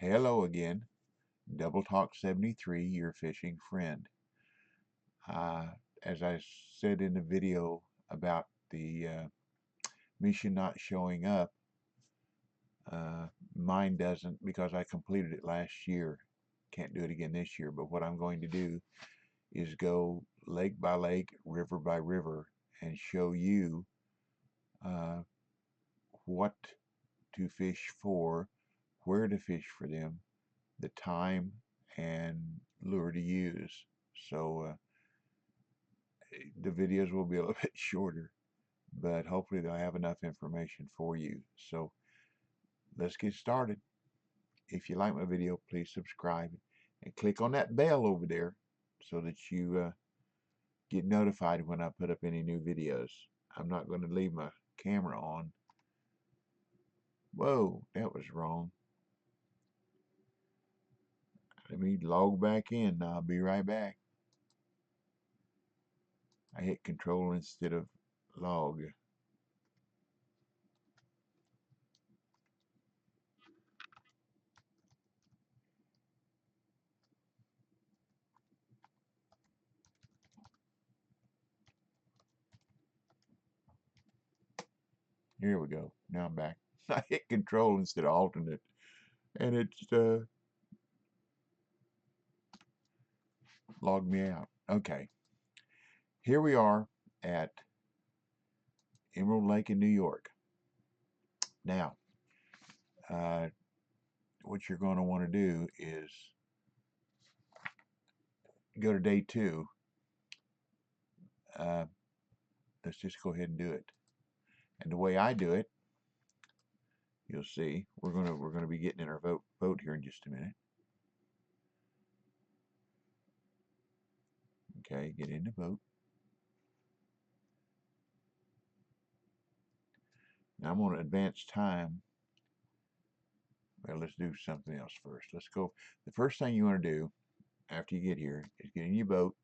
Hello again, Double Talk 73, your fishing friend. Uh, as I said in the video about the mission not showing up, uh, mine doesn't because I completed it last year. Can't do it again this year, but what I'm going to do is go lake by lake, river by river, and show you uh, what to fish for, where to fish for them, the time and lure to use. So the videos will be a little bit shorter, but hopefully they'll have enough information for you. So let's get started. If you like my video, please subscribe and click on that bell over there so that you get notified when I put up any new videos. I'm not going to leave my camera on. Whoa, that was wrong. Let me log back in. I'll be right back. I hit control instead of log. Here we go. Now I'm back. I hit control instead of alternate, and it's logged me out. Okay, here we are at Emerald Lake in New York. Now, uh, what you're going to want to do is go to day 2. Uh, let's just go ahead and do it. And the way I do it, you'll see, we're gonna be getting in our boat here in just a minute. Okay, get in the boat. Now I'm on advanced time. Well, let's do something else first. Let's go. The first thing you want to do after you get here is get in your boat,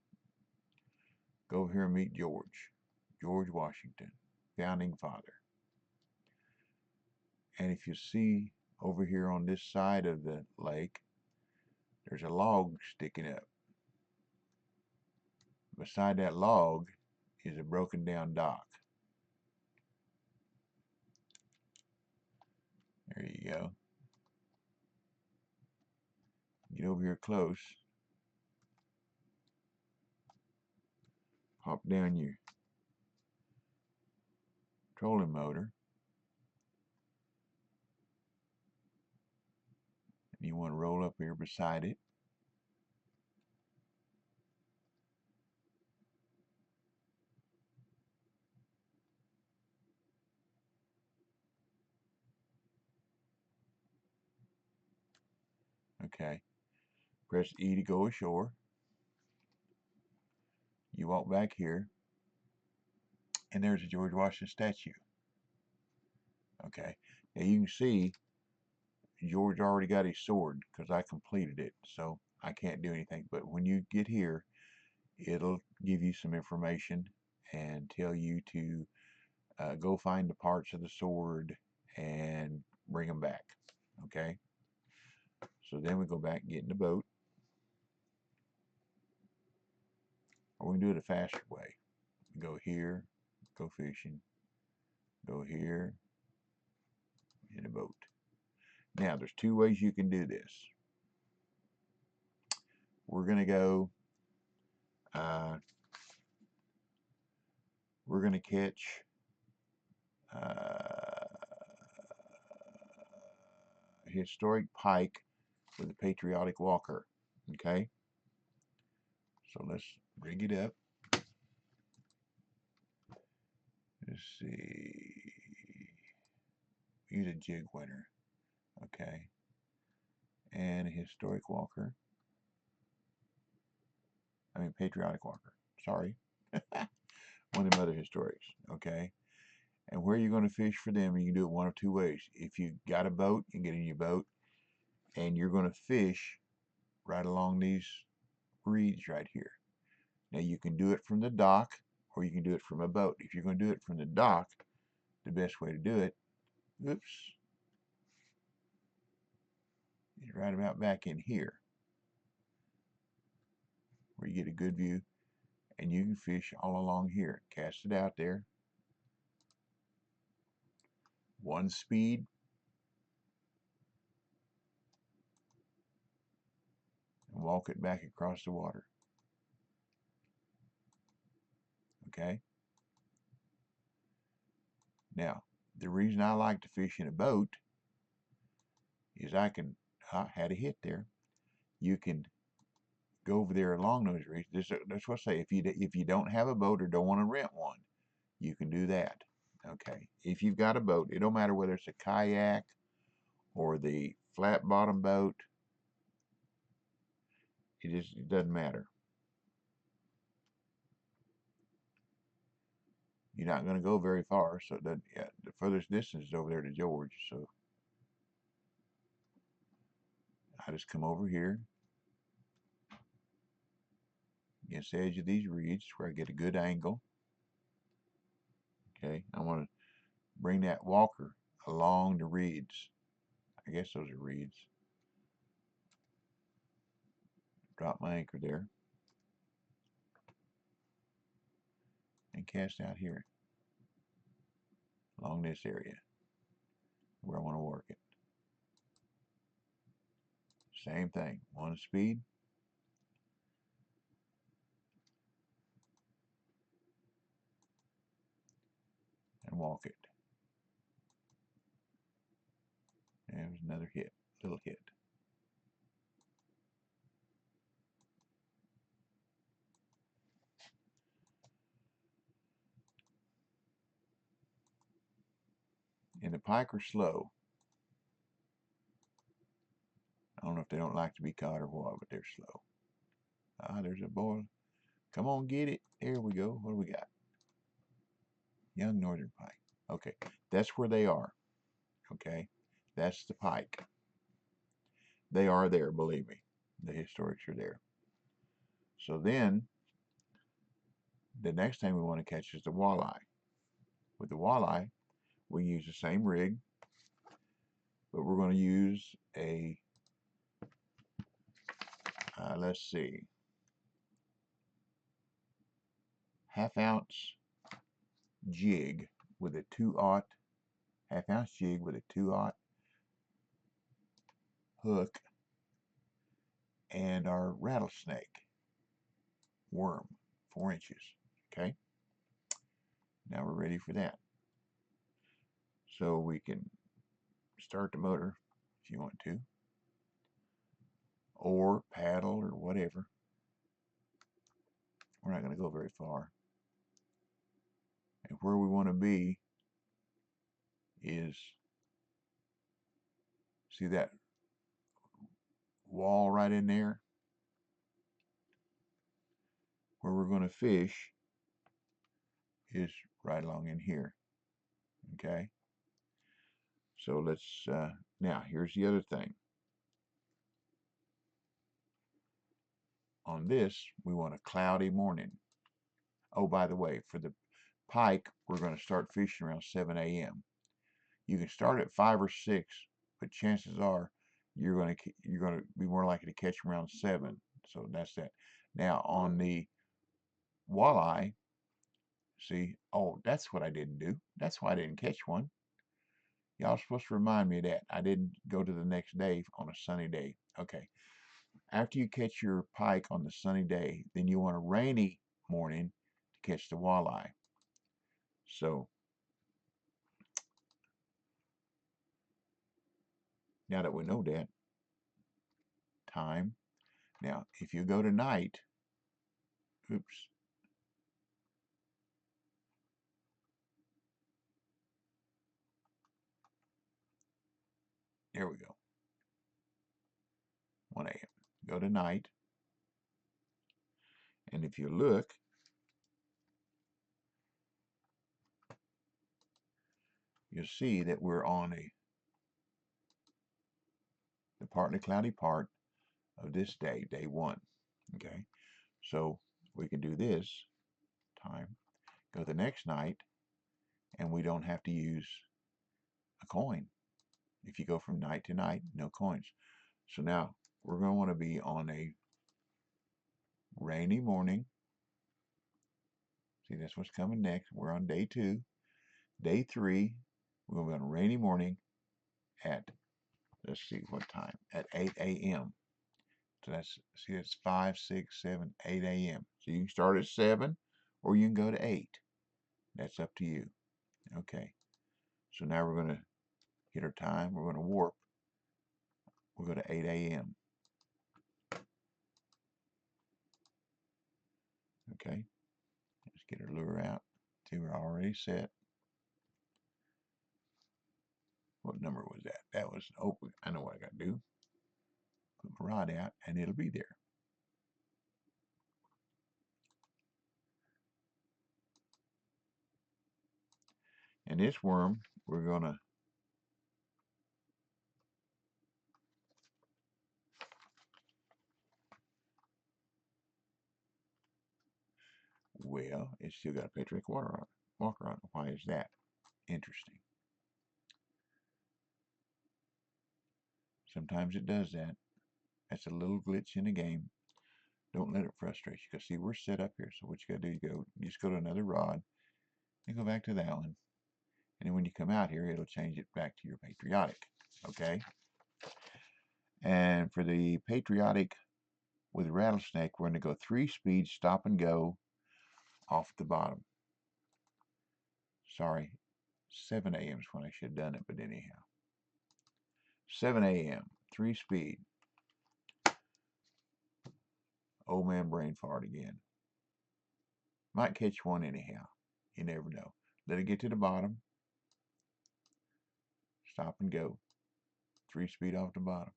go over here and meet George Washington, founding father. And if you see over here on this side of the lake, there's a log sticking up. Beside that log is a broken down dock. There you go. Get over here close. Hop down your trolling motor. And you want to roll up here beside it. Okay. Press E to go ashore. You walk back here, and there's a George Washington statue. Okay. Now you can see George already got his sword because I completed it, so I can't do anything. But when you get here, it'll give you some information and tell you to go find the parts of the sword and bring them back. Okay. So then we go back and get in the boat. Or we can do it a faster way. Go here, go fishing, go here, in a boat. Now, there's 2 ways you can do this. We're going to go, we're going to catch historic pike with a patriotic walker. Okay? So let's rig it up. Let's see. Use a jig winner. Okay. And a historic walker. I mean, patriotic walker. Sorry. One of them other historics. Okay. And where you're going to fish for them, you can do it one of 2 ways. If you got a boat, you can get in your boat, and you're going to fish right along these reeds right here. Now you can do it from the dock, or you can do it from a boat. If you're going to do it from the dock, the best way to do it, oops, is right about back in here, where you get a good view, and you can fish all along here. Cast it out there. One speed. And walk it back across the water. Okay? Now, the reason I like to fish in a boat is I had a hit there. You can go over there along those reefs. That's what I say. If you don't have a boat or don't want to rent one, you can do that. Okay. If you've got a boat, it don't matter whether it's a kayak or the flat bottom boat. It doesn't matter. You're not going to go very far, so it doesn't. Yeah, the furthest distance is over there to George. So I just come over here against the edge of these reeds where I get a good angle. Okay, I want to bring that walker along the reeds. I guess those are reeds. Drop my anchor there and cast out here along this area where I want to work it. Same thing, one speed. And walk it. And there's another hit, little hit. And the pike are slow. I don't know if they don't like to be caught or what, but they're slow. Ah, there's a boy. Come on, get it. There we go. What do we got? Young northern pike. Okay, that's where they are. Okay, that's the pike. They are there, believe me. The historics are there. So then, the next thing we want to catch is the walleye. With the walleye, we use the same rig, but we're going to use a, let's see, half-ounce jig with a 2/0, half-ounce jig with a 2/0 hook, and our rattlesnake worm, 4 inches. Okay, now we're ready for that. So we can start the motor if you want to, or paddle or whatever. We're not going to go very far. And where we want to be is, see that wall right in there? Where we're going to fish is right along in here. Okay? So let's, now here's the other thing. On this, we want a cloudy morning. Oh, by the way, for the pike, we're going to start fishing around 7 a.m. You can start at 5 or 6, but chances are you're going to be more likely to catch them around 7. So that's that. Now on the walleye, see, oh, that's what I didn't do. That's why I didn't catch one. Y'all are supposed to remind me of that. I didn't go to the next day on a sunny day. Okay. After you catch your pike on the sunny day, then you want a rainy morning to catch the walleye. So now that we know that, time. Now, if you go tonight, oops. There we go. 1 a.m. Go to night. And if you look, you'll see that we're on the partly cloudy part of this day, day 1. Okay. So we can do this time, go the next night, and we don't have to use a coin. If you go from night to night, no coins. So now we're going to want to be on a rainy morning. See, that's what's coming next. We're on day 2. Day 3, we're going to be on a rainy morning at, let's see what time, at 8 a.m. So that's 5, 6, 7, 8 a.m. So you can start at 7 or you can go to 8. That's up to you. Okay. So now we're going to hit our time. We're going to warp. We'll go to 8 a.m. Okay. Let's get our lure out. See, we're already set. What number was that? That was, oh, I know what I got to do. Put my rod out and it'll be there. And this worm, we're going to well, it's still got a Patrick walker on it. Why is that? Interesting. Sometimes it does that. That's a little glitch in the game. Don't let it frustrate you. Because see, we're set up here. So what you got to do, you just go to another rod and go back to that one. And then when you come out here, it'll change it back to your patriotic. Okay? And for the patriotic with rattlesnake, we're going to go 3 speeds, stop and go off the bottom. Sorry, 7 a.m. is when I should have done it, but anyhow. 7 a.m., 3 speed. Old man brain fart again. Might catch one anyhow. You never know. Let it get to the bottom. Stop and go. 3 speed off the bottom.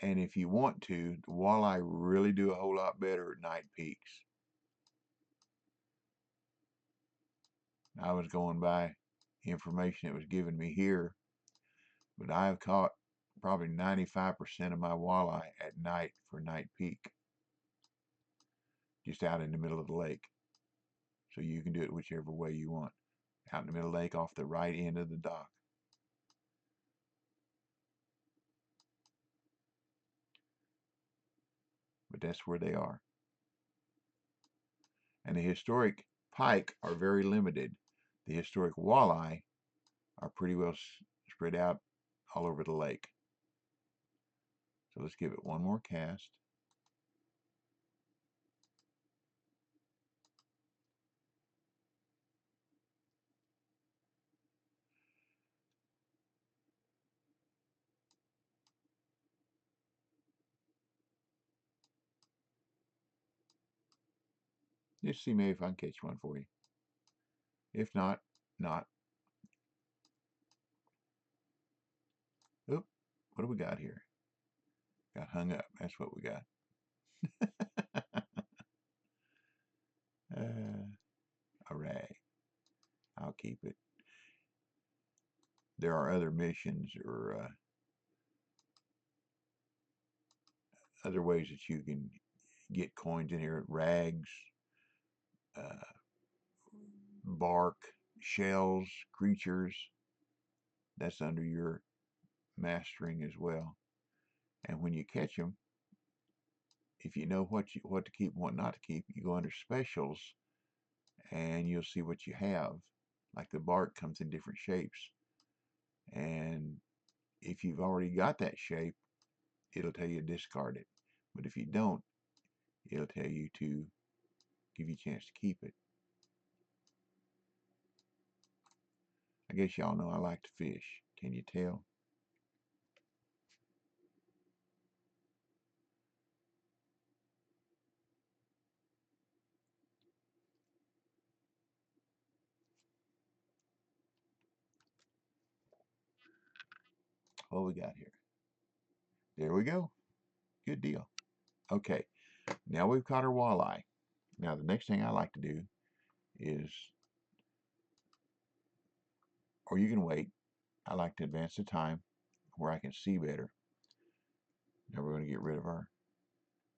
And if you want to, the walleye really do a whole lot better at night peaks. I was going by information that was given me here, but I have caught probably 95% of my walleye at night for night peak, just out in the middle of the lake. So you can do it whichever way you want. Out in the middle of the lake off the right end of the dock. But that's where they are. And the historic pike are very limited. The historic walleye are pretty well spread out all over the lake. So let's give it one more cast. Just see maybe if I can catch one for you. If not, not. Oop, what do we got here? Got hung up. That's what we got. All right. I'll keep it. There are other missions or other ways that you can get coins in here. Rags, uh, bark, shells, creatures. That's under your mastering as well. And when you catch them, if you know what to keep and what not to keep, you go under specials and you'll see what you have. Like the bark comes in different shapes. And if you've already got that shape, it'll tell you to discard it. But if you don't, it'll tell you to give you a chance to keep it. I guess y'all know I like to fish. Can you tell? What we got here? There we go. Good deal. Okay, now we've caught our walleye. Now the next thing I like to do is, or you can wait, I like to advance the time where I can see better. Now we're going to get rid of our,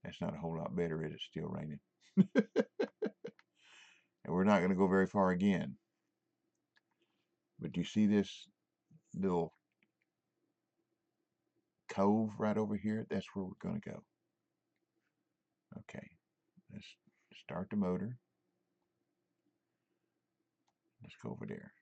that's not a whole lot better, is it? Still raining. And we're not going to go very far again. But you see this little cove right over here? That's where we're going to go. Okay, let's start the motor. Let's go over there.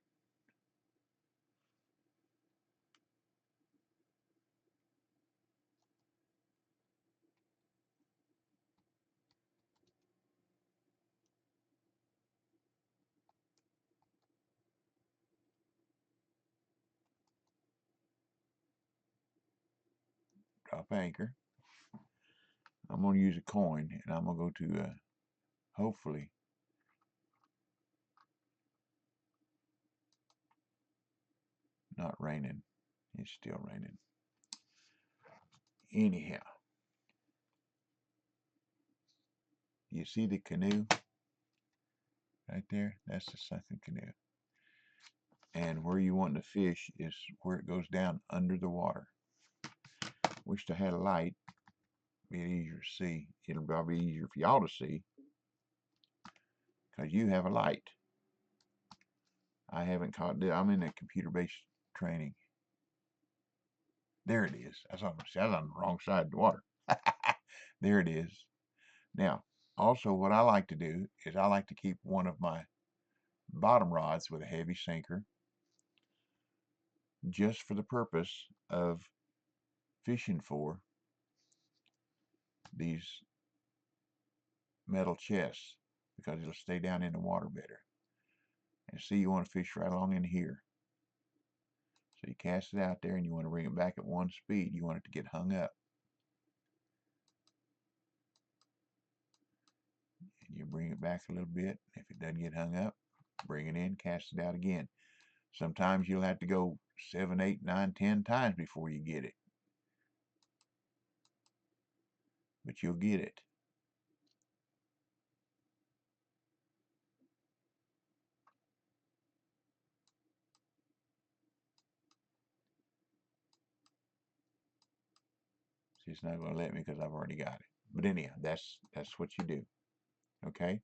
Drop anchor. I'm going to use a coin, and I'm going to go to, hopefully, not raining. It's still raining. Anyhow, you see the canoe right there? That's the sunken canoe. And where you want to fish is where it goes down under the water. Wished I had a light. Be easier to see. It'll probably be easier for y'all to see because you have a light. I haven't caught it. I'm in a computer-based training. There it is. That's on the wrong side of the water. There it is. Now, also what I like to do is I like to keep one of my bottom rods with a heavy sinker just for the purpose of fishing for these metal chests because it'll stay down in the water better. And see, you want to fish right along in here. So you cast it out there and you want to bring it back at one speed. You want it to get hung up. And you bring it back a little bit. If it doesn't get hung up, bring it in, cast it out again. Sometimes you'll have to go 7, 8, 9, 10 times before you get it. But you'll get it. See, it's not going to let me because I've already got it. But anyhow, that's what you do. Okay?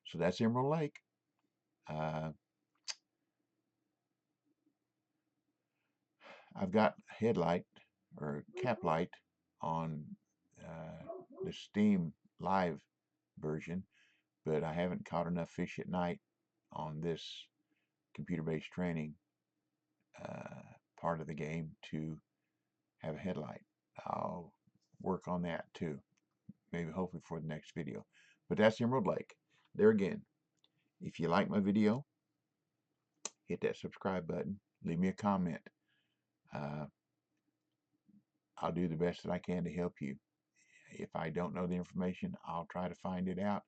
So that's Emerald Lake. I've got headlight or cap light on the Steam Live version, but I haven't caught enough fish at night on this computer-based training part of the game to have a headlight. I'll work on that too, maybe hopefully for the next video. But that's Emerald Lake. There again, if you like my video, hit that subscribe button, leave me a comment. I'll do the best that I can to help you. If I don't know the information, I'll try to find it out,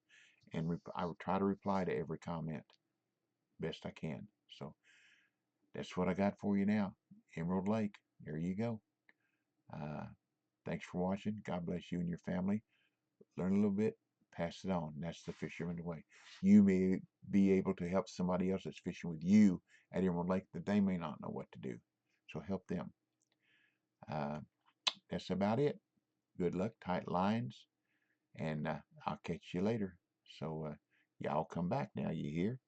and I will try to reply to every comment best I can. So that's what I got for you now. Emerald Lake. There you go. Thanks for watching. God bless you and your family. Learn a little bit, pass it on. That's the fisherman way. You may be able to help somebody else that's fishing with you at Emerald Lake that they may not know what to do. So help them. That's about it. Good luck, tight lines, and I'll catch you later. So y'all come back now, you hear?